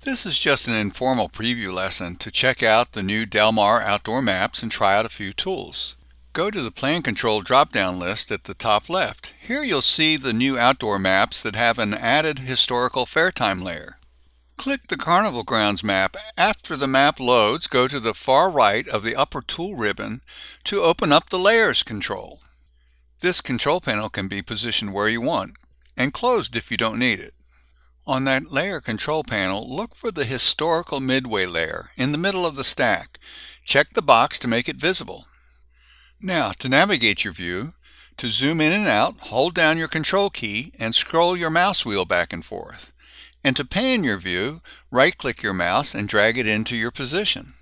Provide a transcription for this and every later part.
This is just an informal preview lesson to check out the new Del Mar outdoor maps and try out a few tools. Go to the Plan Control drop-down list at the top left. Here you'll see the new outdoor maps that have an added historical fair time layer. Click the Carnival Grounds map. After the map loads, go to the far right of the upper tool ribbon to open up the Layers control. This control panel can be positioned where you want and closed if you don't need it. On that layer control panel, look for the historical midway layer in the middle of the stack. Check the box to make it visible. Now, to navigate your view, to zoom in and out, hold down your control key and scroll your mouse wheel back and forth. And to pan your view, right-click your mouse and drag it into your position.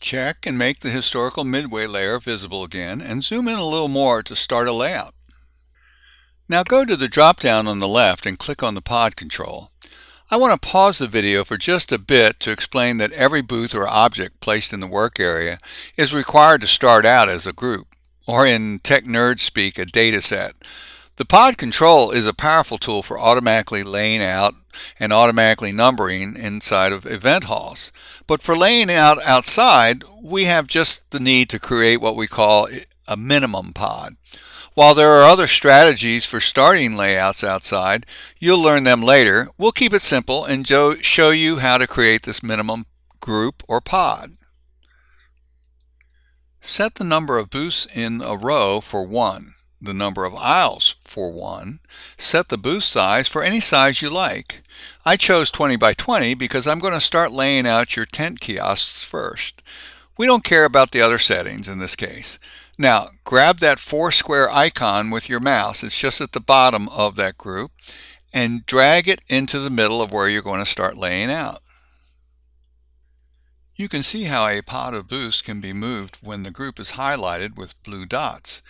Check and make the historical midway layer visible again and zoom in a little more to start a layout. Now go to the drop-down on the left and click on the pod control. I want to pause the video for just a bit to explain that every booth or object placed in the work area is required to start out as a group, or in tech nerd speak, a data set. The pod control is a powerful tool for automatically laying out and automatically numbering inside of event halls. But for laying out outside, we have just the need to create what we call a minimum pod. While there are other strategies for starting layouts outside, you'll learn them later. We'll keep it simple and show you how to create this minimum group or pod. Set the number of booths in a row for 1, the number of aisles for 1. Set the booth size for any size you like. I chose 20 by 20 because I'm going to start laying out your tent kiosks first. We don't care about the other settings in this case. Now, grab that 4 square icon with your mouse, it's just at the bottom of that group, and drag it into the middle of where you're going to start laying out. You can see how a pod of booths can be moved when the group is highlighted with blue dots,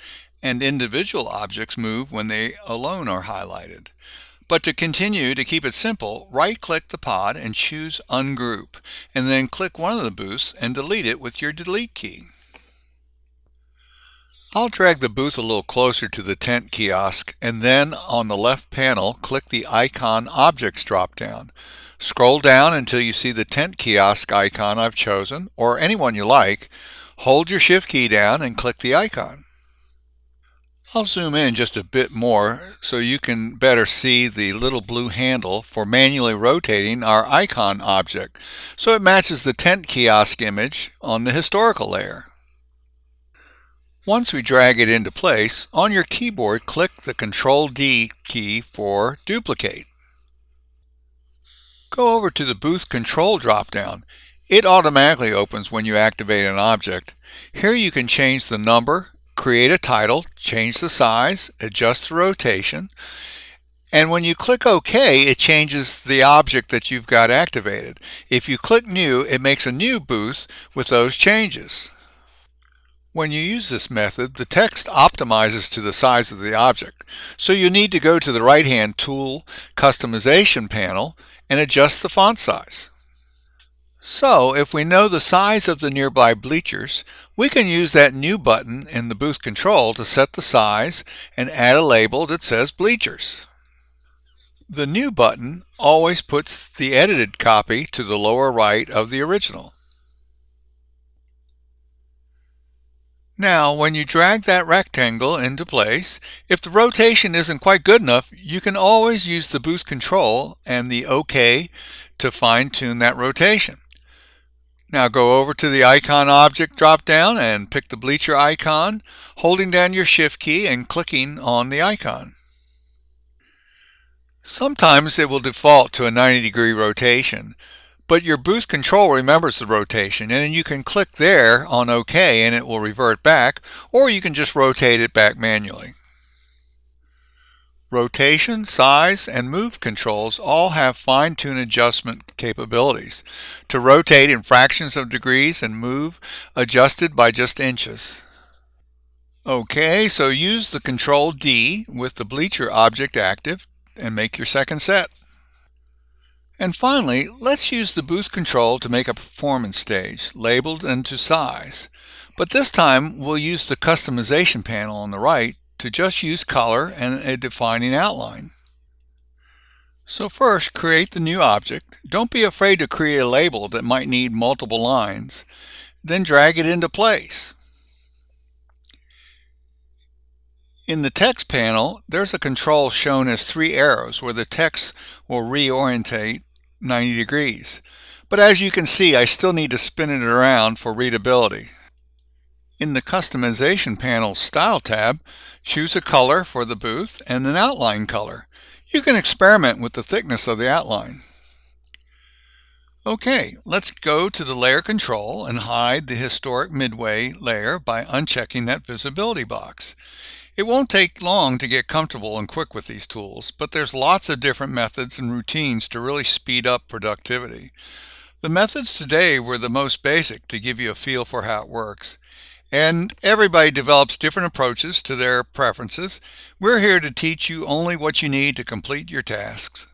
and individual objects move when they alone are highlighted. But to continue to keep it simple, right-click the pod and choose Ungroup, and then click one of the booths and delete it with your Delete key. I'll drag the booth a little closer to the tent kiosk, and then on the left panel, click the Icon Objects drop-down. Scroll down until you see the tent kiosk icon I've chosen, or any one you like. Hold your Shift key down and click the icon. I'll zoom in just a bit more so you can better see the little blue handle for manually rotating our icon object, so it matches the tent kiosk image on the historical layer. Once we drag it into place, on your keyboard click the Ctrl-D key for duplicate. Go over to the booth control drop-down. It automatically opens when you activate an object. Here you can change the number, create a title, change the size, adjust the rotation, and when you click OK, it changes the object that you've got activated. If you click New, it makes a new booth with those changes. When you use this method, the text optimizes to the size of the object, so you need to go to the right-hand tool customization panel and adjust the font size. So, if we know the size of the nearby bleachers, we can use that New button in the booth control to set the size and add a label that says Bleachers. The New button always puts the edited copy to the lower right of the original. Now, when you drag that rectangle into place, if the rotation isn't quite good enough, you can always use the booth control and the OK to fine-tune that rotation. Now go over to the Icon Object drop-down and pick the bleacher icon, holding down your Shift key and clicking on the icon. Sometimes it will default to a 90-degree rotation, but your booth control remembers the rotation, and you can click there on OK and it will revert back, or you can just rotate it back manually. Rotation, size, and move controls all have fine-tune adjustment capabilities to rotate in fractions of degrees and move adjusted by just inches. Okay, so use the Ctrl-D with the bleacher object active and make your second set. And finally, let's use the booth control to make a performance stage, labeled and to size. But this time we'll use the customization panel on the right to just use color and a defining outline. So first, create the new object. Don't be afraid to create a label that might need multiple lines. Then drag it into place. In the text panel, there's a control shown as 3 arrows where the text will reorientate 90 degrees. But as you can see, I still need to spin it around for readability. In the Customization panel's Style tab, choose a color for the booth and an outline color. You can experiment with the thickness of the outline. Okay, let's go to the Layer Control and hide the Historic Midway layer by unchecking that visibility box. It won't take long to get comfortable and quick with these tools, but there's lots of different methods and routines to really speed up productivity. The methods today were the most basic to give you a feel for how it works. And everybody develops different approaches to their preferences. We're here to teach you only what you need to complete your tasks.